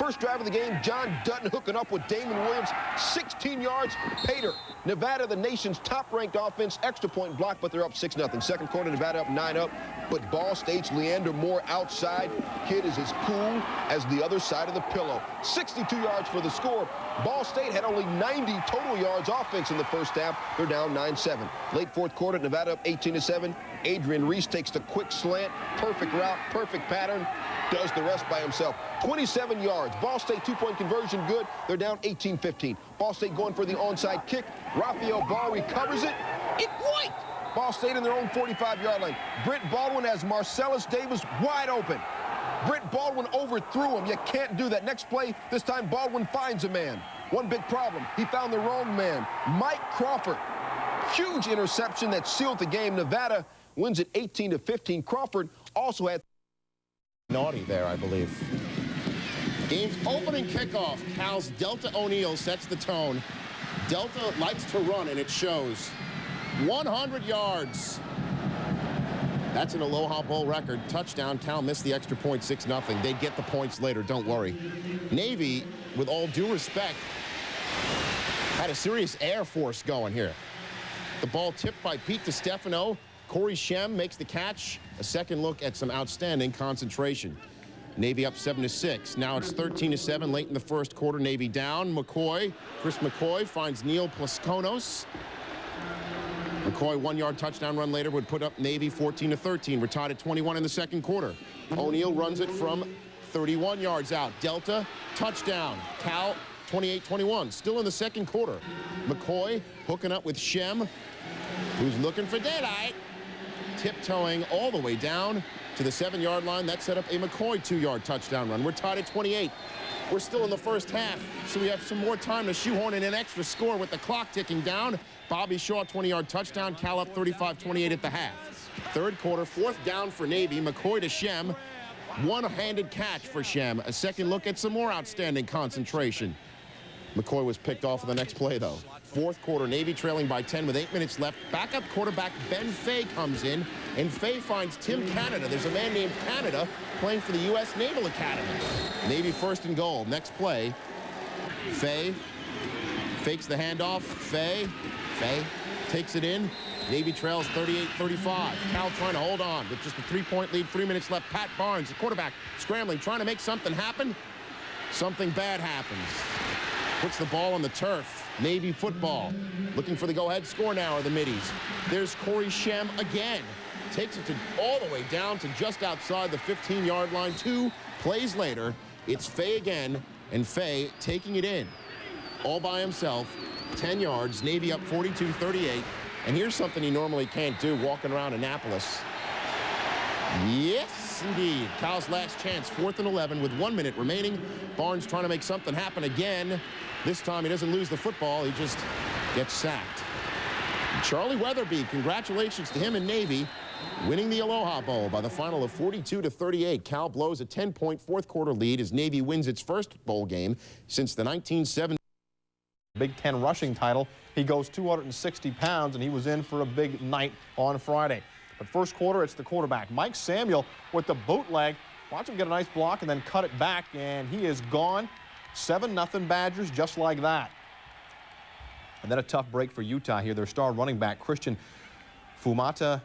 First drive of the game, John Dutton hooking up with Damon Williams. 16 yards, Pater. Nevada, the nation's top-ranked offense, extra point block, but they're up 6-0. Second quarter, Nevada up 9-up. But Ball State's Leander Moore outside. Kid is as cool as the other side of the pillow. 62 yards for the score. Ball State had only 90 total yards offense in the first half. They're down 9-7. Late fourth quarter, Nevada up 18-7. Adrian Reese takes the quick slant. Perfect route, perfect pattern. Does the rest by himself. 27 yards. Ball State two-point conversion good. They're down 18-15. Ball State going for the onside kick. Raphael Ball recovers it. It went. Ball State in their own 45-yard line. Britt Baldwin has Marcellus Davis wide open. Britt Baldwin overthrew him. You can't do that. Next play, this time Baldwin finds a man. One big problem. He found the wrong man. Mike Crawford. Huge interception that sealed the game. Nevada wins it 18-15. Crawford also had naughty there, I believe. Game's opening kickoff. Cal's Delta O'Neal sets the tone. Delta likes to run, and it shows. 100 yards. That's an Aloha Bowl record. Touchdown. Cal missed the extra point, 6-0. They get the points later, don't worry. Navy, with all due respect, had a serious air force going here. The ball tipped by Pete DiStefano. Corey Shem makes the catch. A second look at some outstanding concentration. Navy up 7-6. Now it's 13-7 late in the first quarter. Navy down. McCoy, Chris McCoy finds Neil Plaskonos. McCoy, 1-yard touchdown run later would put up Navy 14-13. We're tied at 21 in the second quarter. O'Neal runs it from 31 yards out. Delta, touchdown. Cal, 28-21. Still in the second quarter. McCoy hooking up with Shem, who's looking for daylight. Tiptoeing all the way down to the 7-yard line. That set up a McCoy 2-yard touchdown run. We're tied at 28. We're still in the first half, so we have some more time to shoehorn in an extra score with the clock ticking down. Bobby Shaw, 20-yard touchdown. Cal up 35-28 at the half. Third quarter, fourth down for Navy. McCoy to Shem. One-handed catch for Shem. A second look at some more outstanding concentration. McCoy was picked off of the next play, though. Fourth quarter, Navy trailing by 10 with 8 minutes left. Backup quarterback Ben Fay comes in, and Fay finds Tim Canada. There's a man named Canada playing for the U.S. Naval Academy. Navy first and goal. Next play, Fay fakes the handoff. Fay takes it in. Navy trails 38-35. Cal trying to hold on with just a 3-point lead. 3 minutes left. Pat Barnes, the quarterback, scrambling, trying to make something happen. Something bad happens. Puts the ball on the turf. Navy football. Looking for the go-ahead score now are the middies. There's Corey Shem again. Takes it all the way down to just outside the 15-yard line. 2 plays later, it's Fay again, and Fay taking it in. All by himself, 10 yards. Navy up 42-38. And here's something he normally can't do, walking around Annapolis. Yes, indeed. Cal's last chance, 4th and 11 with 1 minute remaining. Barnes trying to make something happen again. This time he doesn't lose the football, he just gets sacked. And Charlie Weatherby, congratulations to him and Navy, winning the Aloha Bowl by the final of 42-38. Cal blows a 10-point fourth quarter lead as Navy wins its first bowl game since the 1970s. Big Ten rushing title. He goes 260 pounds, and he was in for a big night on Friday. But first quarter, it's the quarterback, Mike Samuel, with the bootleg. Watch him get a nice block and then cut it back, and he is gone. 7-0 Badgers, just like that. And then a tough break for Utah here. Their star running back, Christian Fumata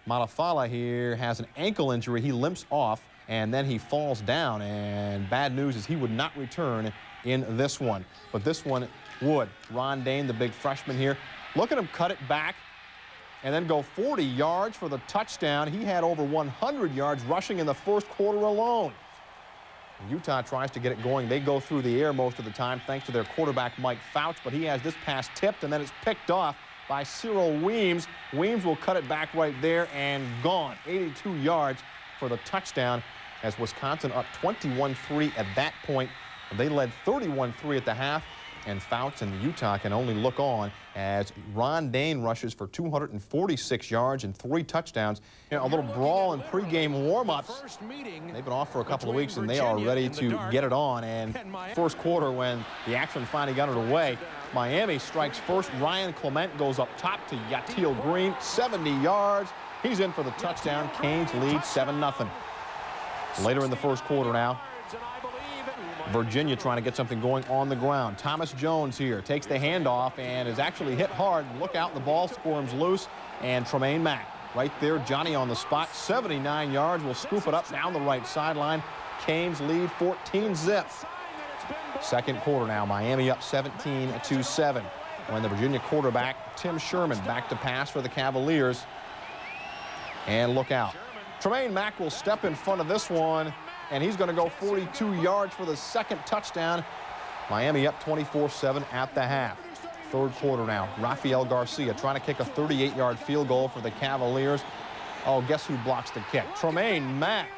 Malafala here, has an ankle injury. He limps off, and then he falls down. And bad news is he would not return in this one. But this one would. Ron Dane, the big freshman here. Look at him cut it back and then go 40 yards for the touchdown. He had over 100 yards rushing in the first quarter alone. Utah tries to get it going. They go through the air most of the time thanks to their quarterback, Mike Fouch, but he has this pass tipped, and then it's picked off by Cyril Weems. Weems will cut it back right there and gone. 82 yards for the touchdown as Wisconsin up 21-3 at that point. They led 31-3 at the half, and Fouts and Utah can only look on as Ron Dane rushes for 246 yards and 3 touchdowns. You know, a little brawl in pregame warm-ups. They've been off for a couple of weeks, and they are ready to get it on. And first quarter, when the action finally got underway, Miami strikes first. Ryan Clement goes up top to Yatil Green, 70 yards. He's in for the touchdown. Canes lead 7-0. Later in the first quarter now, Virginia trying to get something going on the ground. Thomas Jones here takes the handoff and is actually hit hard. Look out, the ball squirms loose, and Tremaine Mack right there, Johnny on the spot, 79 yards, will scoop it up down the right sideline. Canes lead 14-zip. Second quarter now, Miami up 17-7. When the Virginia quarterback, Tim Sherman, back to pass for the Cavaliers. And look out. Tremaine Mack will step in front of this one, and he's going to go 42 yards for the second touchdown. Miami up 24-7 at the half. Third quarter now. Rafael Garcia trying to kick a 38-yard field goal for the Cavaliers. Oh, guess who blocks the kick? Tremaine Mack.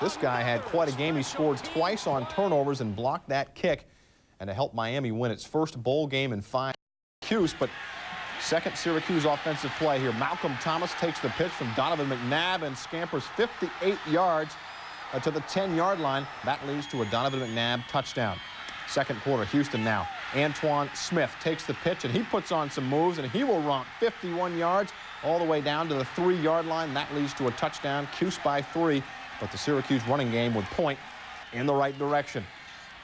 This guy had quite a game. He scored twice on turnovers and blocked that kick, and to help Miami win its first bowl game in 5 years. But second Syracuse offensive play here. Malcolm Thomas takes the pitch from Donovan McNabb and scampers 58 yards to the 10-yard line. That leads to a Donovan McNabb touchdown. Second quarter, Houston now. Antoine Smith takes the pitch, and he puts on some moves, and he will romp 51 yards all the way down to the 3-yard line. That leads to a touchdown. Cuse by 3, but the Syracuse running game would point in the right direction.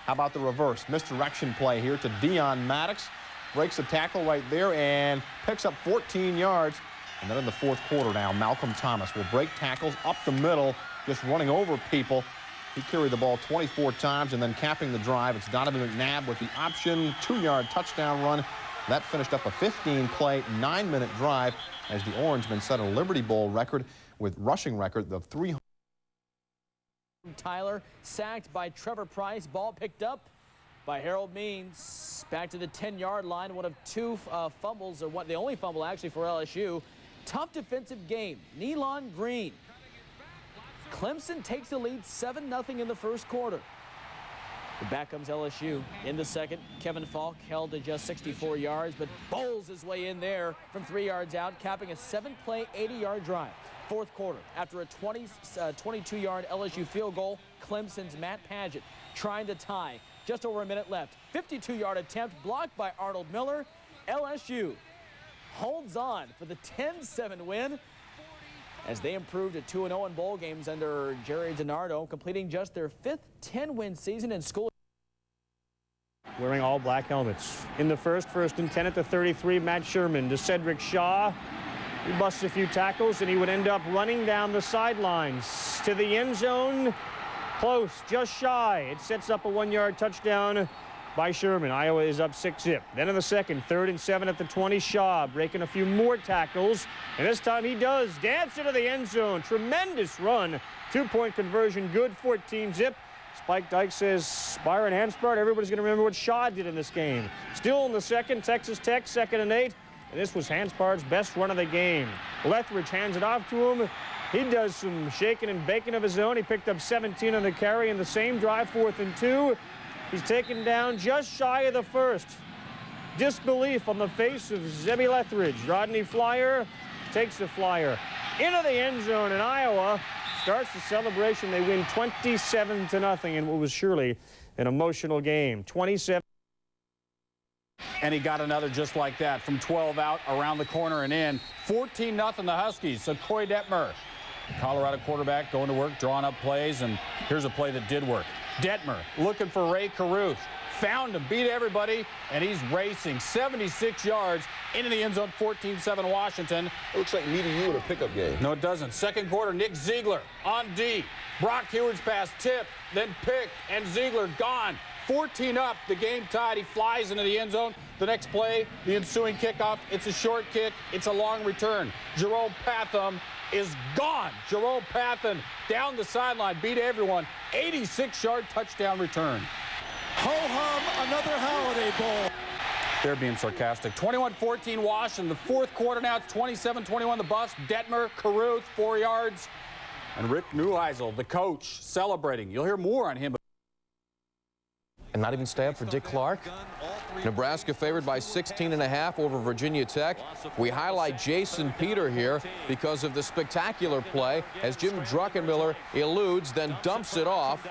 How about the reverse? Misdirection play here to Dion Maddox. Breaks a tackle right there and picks up 14 yards. And then in the fourth quarter now, Malcolm Thomas will break tackles up the middle, just running over people. He carried the ball 24 times, and then capping the drive, it's Donovan McNabb with the option 2-yard touchdown run. That finished up a 15-play, 9-minute drive as the Orangemen set a Liberty Bowl record with rushing record of 300. Tyler sacked by Trevor Price. Ball picked up by Harold Means. Back to the 10-yard line. One of 2 fumbles, or the only fumble actually for LSU. Tough defensive game. Nealon Green. Clemson takes the lead 7-0 in the first quarter. But back comes LSU in the second. Kevin Falk held to just 64 yards, but bowls his way in there from 3 yards out, capping a 7-play, 80-yard drive. Fourth quarter, after a 22-yard LSU field goal, Clemson's Matt Paget trying to tie. Just over a minute left. 52-yard attempt blocked by Arnold Miller. LSU holds on for the 10-7 win as they improved to 2-0 in bowl games under Jerry DiNardo, completing just their 5th 10-win season in school. Wearing all black helmets. In the first and 10 at the 33, Matt Sherman to Cedric Shaw. He busts a few tackles, and he would end up running down the sidelines to the end zone. Close, just shy. It sets up a 1-yard touchdown by Sherman. Iowa is up 6-zip. Then in the second, 3rd and 7 at the 20, Shaw breaking a few more tackles. And this time he does dance into the end zone. Tremendous run. 2-point conversion, good, 14-zip. Spike Dykes says, Byron Hanspard, everybody's going to remember what Shaw did in this game. Still in the second, Texas Tech, 2nd and 8. And this was Hanspard's best run of the game. Lethbridge hands it off to him. He does some shaking and baking of his own. He picked up 17 on the carry in the same drive, 4th and 2. He's taken down just shy of the first. Disbelief on the face of Zebby Lethbridge. Rodney Flyer takes the flyer into the end zone, and Iowa starts the celebration. They win 27-0 in what was surely an emotional game. 27. And he got another just like that from 12 out, around the corner and in. 14-0 the Huskies. So Koy Detmer, Colorado quarterback, going to work, drawing up plays, and here's a play that did work. Detmer looking for Ray Caruth. Found him, beat everybody, and he's racing 76 yards into the end zone, 14-7 Washington. It looks like me to you in a pickup game. No, it doesn't. Second quarter, Nick Ziegler on D. Brock Heward's pass tipped, then picked, and Ziegler gone. 14 up, the game tied. He flies into the end zone. The next play, the ensuing kickoff, it's a short kick. It's a long return. Jerome Patham is gone. Jerome Patham down the sideline, beat everyone. 86-yard touchdown return. Ho-hum, another Holiday Bowl. They're being sarcastic. 21-14 Washington. The fourth quarter now, it's 27-21 the Buffs. Detmer, Caruth, 4 yards. And Rick Neuheisel, the coach, celebrating. You'll hear more on him. And not even stay up for Dick Clark. Nebraska favored by 16.5 over Virginia Tech. We highlight Jason Peter here because of the spectacular play as Jim Druckenmiller eludes, then dumps it off.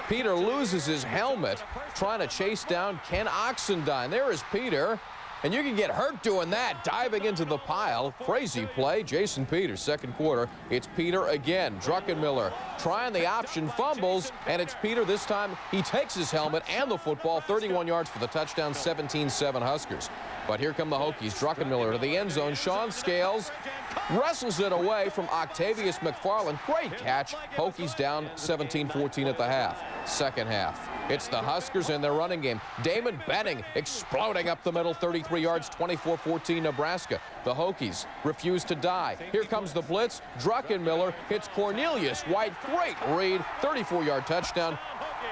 Peter loses his helmet trying to chase down Ken Oxendine. There is Peter. And you can get hurt doing that, diving into the pile. Crazy play. Jason Peters, second quarter. It's Peter again. Druckenmiller trying the option, fumbles, and it's Peter this time. He takes his helmet and the football, 31 yards for the touchdown, 17-7 Huskers. But here come the Hokies. Druckenmiller to the end zone. Sean Scales wrestles it away from Octavius McFarland. Great catch. Hokies down 17-14 at the half. Second half. It's the Huskers in their running game. Damon Benning exploding up the middle, 33 yards, 24-14 Nebraska. The Hokies refuse to die. Here comes the blitz. Druckenmiller hits Cornelius White. Great read, 34-yard touchdown.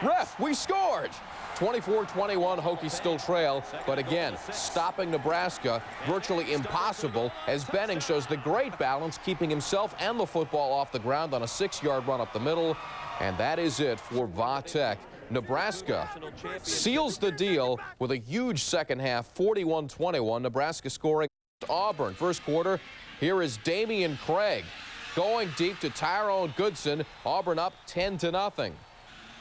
Ref, we scored! 24-21, Hokies still trail, but again, stopping Nebraska virtually impossible as Benning shows the great balance, keeping himself and the football off the ground on a 6-yard run up the middle. And that is it for Va-Tech. Nebraska seals the deal with a huge second half, 41-21. Nebraska scoring Auburn. First quarter, here is Damian Craig going deep to Tyrone Goodson. Auburn up 10-0.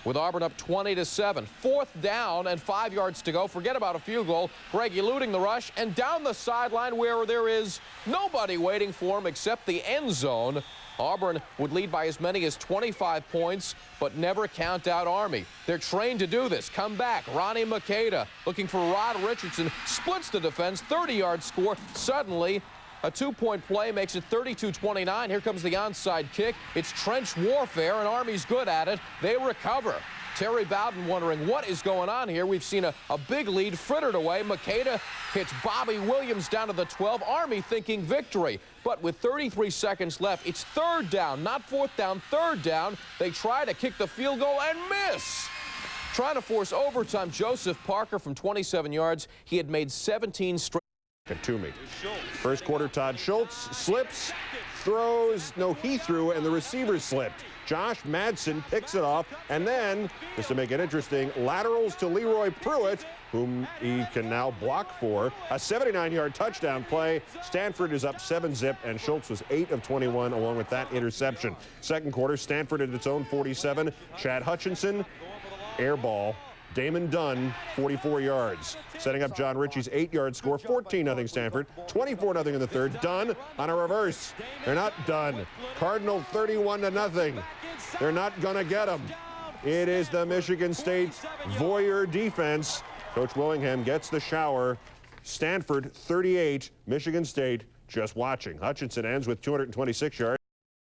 With Auburn up 20-7. Fourth down and 5 yards to go. Forget about a field goal. Craig eluding the rush and down the sideline where there is nobody waiting for him except the end zone. Auburn would lead by as many as 25 points, but never count out Army. They're trained to do this. Come back. Ronnie Makeda looking for Rod Richardson. Splits the defense. 30-yard score. Suddenly, a two-point play makes it 32-29. Here comes the onside kick. It's trench warfare, and Army's good at it. They recover. Terry Bowden wondering what is going on here. We've seen a big lead frittered away. Makeda hits Bobby Williams down to the 12. Army thinking victory. But with 33 seconds left, it's third down, not fourth down, third down. They try to kick the field goal and miss. Trying to force overtime, Joseph Parker from 27 yards. He had made 17 straight. To me. First quarter, Todd Schultz slips, throws, no, he threw, and the receiver slipped. Josh Madsen picks it off, and then, just to make it interesting, laterals to Leroy Pruitt, whom he can now block for. A 79-yard touchdown play. Stanford is up 7-zip, and Schultz was 8 of 21 along with that interception. Second quarter, Stanford at its own 47. Chad Hutchinson, air ball. Damon Dunn, 44 yards. Setting up John Ritchie's 8-yard score, 14-0 Stanford, 24-0 in the third. Dunn on a reverse. They're not done. Cardinal 31-0. They're not going to get them. It is the Michigan State voyeur defense. Coach Willingham gets the shower. Stanford 38, Michigan State just watching. Hutchinson ends with 226 yards.